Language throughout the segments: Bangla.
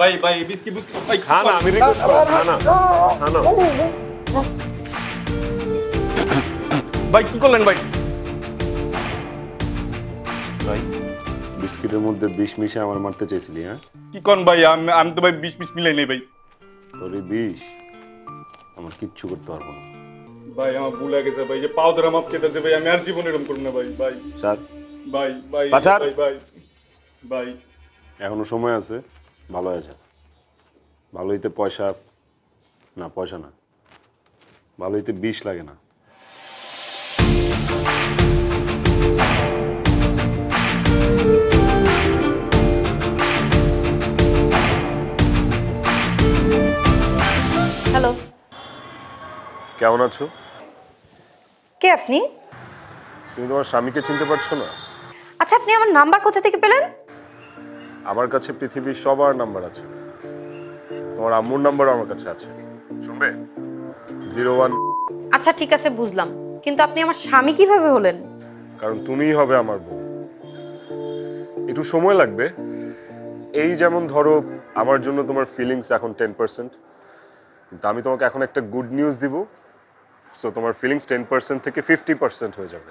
ভাই ভাই বিস্কি বিস্কি ভাই খানা আমি রিকোয়েস্ট করব খানা খানা ভাই কি করলেন ভাই ভাই বিস্কিটের মধ্যে বিষ মিশে আমার মারতে চাইছিলি হ্যাঁ কি কোন ভাই আমি তো ভাই 20 মিলাই নেই ভাই তোর এই বিষ আমার কিচ্ছু করতে পারবো না ভাই আমার ভুল হয়ে গেছে ভাই যে পাও ধরে মাপ খেতেছে ভাই আমি আর জীবনে এরকম করব না ভাই ভাই স্যার ভাই ভাই বাছার। ভাই ভাই ভাই এখনো সময় আছে ভালো আছে ভালো হইতে পয়সা না পয়সা না ভালো হইতে বিষ লাগে না হ্যালো, কেমন আছো কে আপনি? তুমি তোমার স্বামীকে চিনতে পারছো না আচ্ছা, আপনি আমার নাম্বার কোথা থেকে পেলেন? আমার কাছে পৃথিবীর সবার নাম্বার আছে তোমার আম্মুর নাম্বারও আমার কাছে আছে শুনবে 01 আচ্ছা ঠিক আছে, বুঝলাম, কিন্তু আপনি আমার স্বামী কিভাবে হলেন? কারণ তুমিই হবে আমার বউ একটু সময় লাগবে এই যেমন ধরো আমার জন্য তোমার ফিলিংস এখন 10% কিন্তু আমি তোমাকে এখন একটা গুড নিউজ দিব সো তোমার ফিলিংস 10% থেকে 50% হয়ে যাবে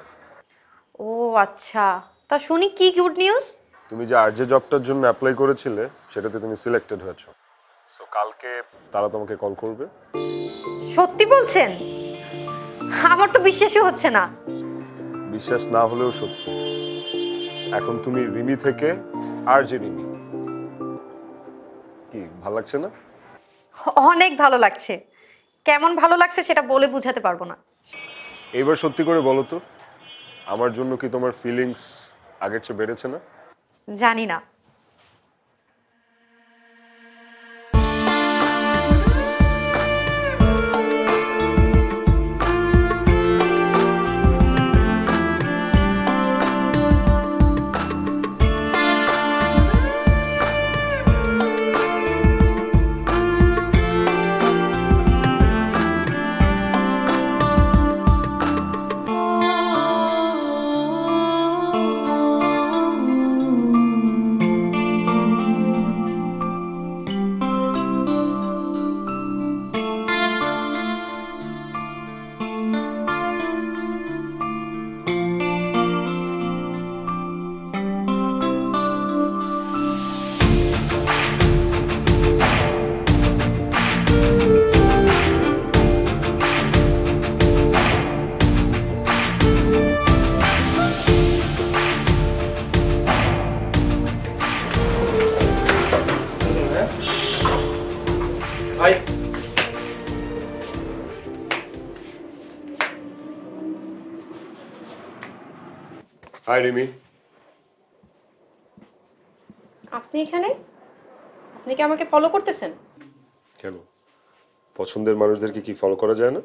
ও আচ্ছা, তা শুনি কি গুড নিউজ? তুমি যে আরজে জবটার জন্য অ্যাপ্লাই করেছিলে সেটাতে তুমি সিলেক্টেড হয়েছো সো কালকে তারা তোমাকে কল করবে সত্যি বলছেন? আমার তো বিশ্বাসই হচ্ছে না। বিশ্বাস না হলেও সত্যি এখন তুমি রিমি থেকে আরজে রিমি কি ভালো লাগছে না অনেক ভালো লাগছে। কেমন ভালো লাগছে সেটা বলে বুঝাতে পারবো না। এইবার সত্যি করে বলো তো আমার জন্য কি তোমার ফিলিংস আগের চেয়ে বেড়েছে না জানি না। ভাই হাই রিমি আপনি এখানে? আপনি কি আমাকে ফলো করতেছেন? কেন পছন্দের মানুষদেরকে কি ফলো করা যায় না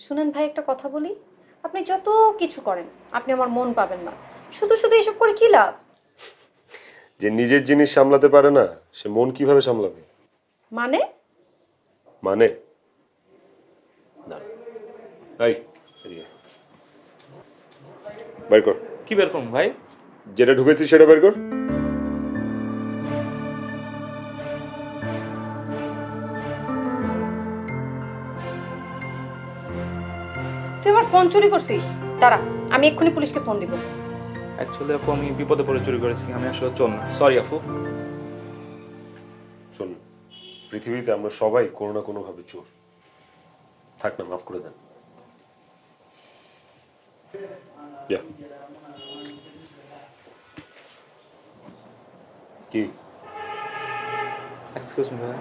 শুনেন ভাই, একটা কথা বলি, আপনি যত কিছু করেন আপনি আমার মন পাবেন না। শুধু শুধু এসব করে কি লাভ? যে নিজের জিনিস সামলাতে পারে না সে মন কিভাবে সামলাবে মানে? মানে না এই এদিকে। বের কর কি বের করুন ভাই যেটা ঢুকেছিস সেটা বের কর তুই আমার ফোন চুরি করছিস? দাঁড়া, আমি এক্ষুনি পুলিশকে ফোন দিব। অ্যাকচুয়ালি আপু আমি বিপদে পড়ে চুরি করেছি, আমি আসলে চোর না, সরি আপু। শোন পৃথিবীতে আমরা সবাই কোনো না কোনো ভাবে চোর থাক না মাফ করে দেন Yeah. কি এক্সকিউজ মি ভাই,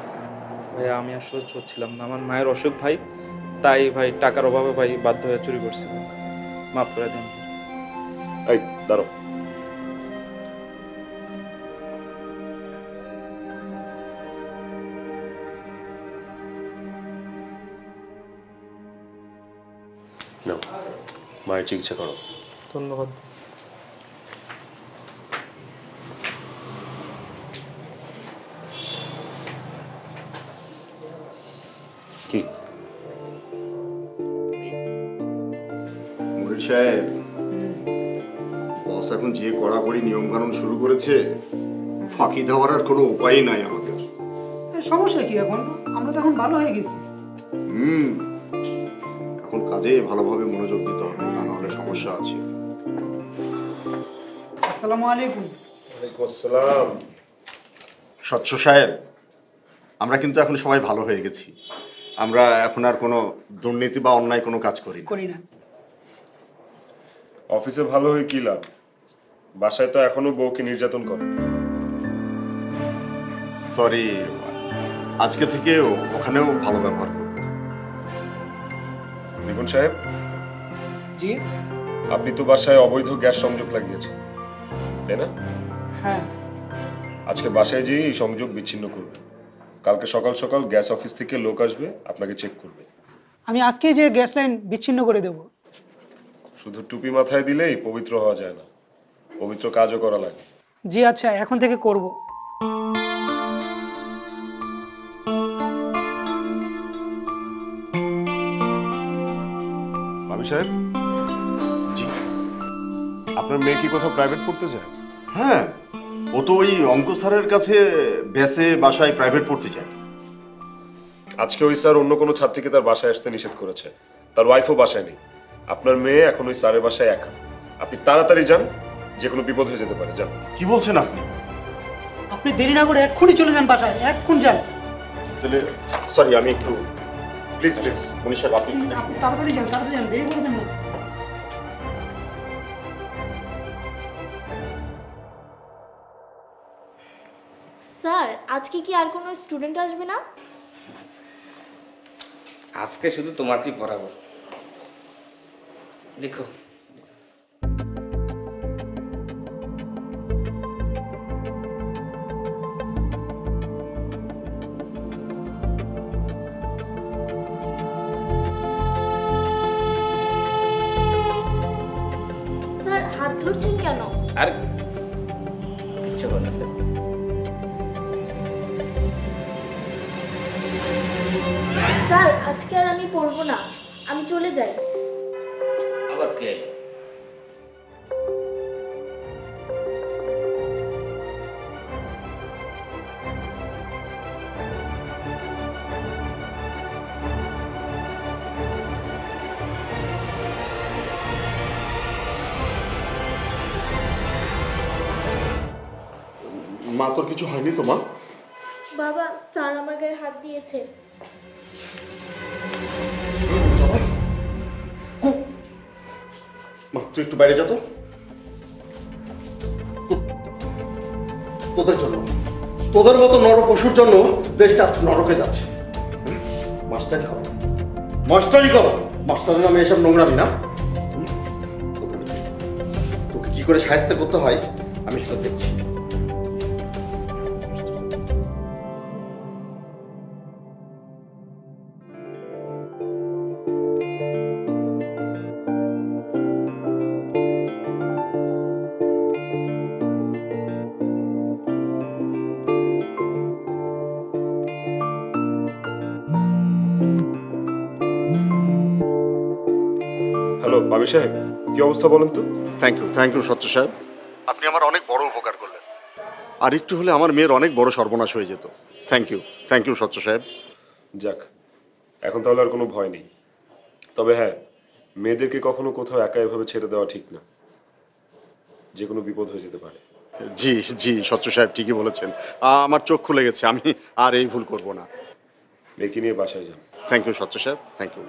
ভাইয়া আমি আসলে চোর ছিলাম না, আমার মায়ের অসুখ ভাই, তাই ভাই টাকার অভাবে ভাই বাধ্য হয়ে চুরি করছি, মাফ করে দেন। এই দাঁড়াও নাও মায়ের চিকিৎসা করো ধন্যবাদ। কি মুরিদ সাহেব, বস এখন যে কড়াকড়ি নিয়ম কানুন শুরু করেছে, ফাঁকি দেওয়ার আর কোনো উপায়ই নাই আমাদের। সমস্যা কি এখন? আমরা তো এখন ভালো হয়ে গেছি। এখন কাজে ভালোভাবে মনোযোগ দিতে হবে, না নাহলে সমস্যা আছে। আসসালামু আলাইকুম। ওয়ালাইকুম আসসালাম। স্বচ্ছ সাহেব, আমরা কিন্তু এখন সবাই ভালো হয়ে গেছি। আমরা এখন আর কোনো দুর্নীতি বা অন্যায় কোনো কাজ করি না। করি না। অফিসে ভালো হয়ে কি লাভ? বাসায় তো এখনো বউকে নির্যাতন করে। সরি, আজকে থেকে ওখানেও ভালো ব্যবহার করব। রিপন সাহেব, জি। আপনি তো বাসায় অবৈধ গ্যাস সংযোগ লাগিয়েছেন, তাই না? হ্যাঁ। আজকে বাসায় যেয়ে এই সংযোগ বিচ্ছিন্ন করবেন। কালকে সকাল সকাল গ্যাস অফিস থেকে লোক আসবে, আপনাকে চেক করবে। আমি আজকেই যে গ্যাস লাইন বিচ্ছিন্ন করে দেব। শুধু টুপি মাথায় দিলেই পবিত্র হওয়া যায় না, পবিত্র কাজও করা লাগে। জি আচ্ছা, এখন থেকে করব। ভাবি সাহেব, জি। আপনার মেয়ে কি কোথাও প্রাইভেট পড়তে যায়? হ্যাঁ, ও তো ওই অঙ্ক স্যারের কাছে বেসে বাসায় প্রাইভেট পড়তে যায়। আজকে ওই স্যার অন্য কোনো ছাত্রীকে তার বাসায় আসতে নিষেধ করেছে। তার ওয়াইফও বাসায় নেই। আপনার মেয়ে এখন ওই স্যারের বাসায় একা। আপনি তাড়াতাড়ি যান, যে কোনো বিপদ হয়ে যেতে পারে। যান। কি বলছেন আপনি? আপনি দেরি না করে এক্ষুনি চলে যান বাসায়, এক্ষুনি যান। তাহলে সরি, আমি একটু প্লিজ প্লিজ। মনীষ সাহেব, আপনি আপনি তাড়াতাড়ি যান, তাড়াতাড়ি যান, দেরি করবেন না। স্যার, আজকে কি আর কোনো স্টুডেন্ট আসবে না? আজকে শুধু তোমারটি পড়াবো। লিখো। স্যার, হাত ধরছেন কেন? আর কিচ্ছু হবে না। স্যার, আজকে আর আমি পড়বো না, আমি চলে যাই। আবার কে? মা, তোর কিছু হয়নি তো মা? বাবা, স্যার আমার গায়ে হাত দিয়েছে। মা, তুই একটু বাইরে যা তো। তোদের জন্য, তোদের মতো নর পশুর জন্য দেশটা আস্তে নরকে যাচ্ছে। মাস্টারি করো, মাস্টারি করো। মাস্টারের নামে এসব নোংরামি না। তোকে কি করে সাহায্য করতে হয় আমি সেটা দেখছি। হ্যালো ভাবি সাহেব, কি অবস্থা বলেন তো? থ্যাংক ইউ সত্য সাহেব, আপনি আমার অনেক বড় উপকার করলেন। আর একটু হলে আমার মেয়ের অনেক বড় সর্বনাশ হয়ে যেত। থ্যাংক ইউ সত্য সাহেব। যাক, এখন তাহলে আর কোনো ভয় নেই। তবে হ্যাঁ, মেয়েদেরকে কখনো কোথাও একা এভাবে ছেড়ে দেওয়া ঠিক না, যে কোনো বিপদ হয়ে যেতে পারে। জি সত্য সাহেব ঠিকই বলেছেন। আমার চোখ খুলে গেছে, আমি আর এই ভুল করব না। মেয়েকে নিয়ে বাসায় যান। থ্যাংক ইউ সত্য সাহেব, থ্যাংক ইউ।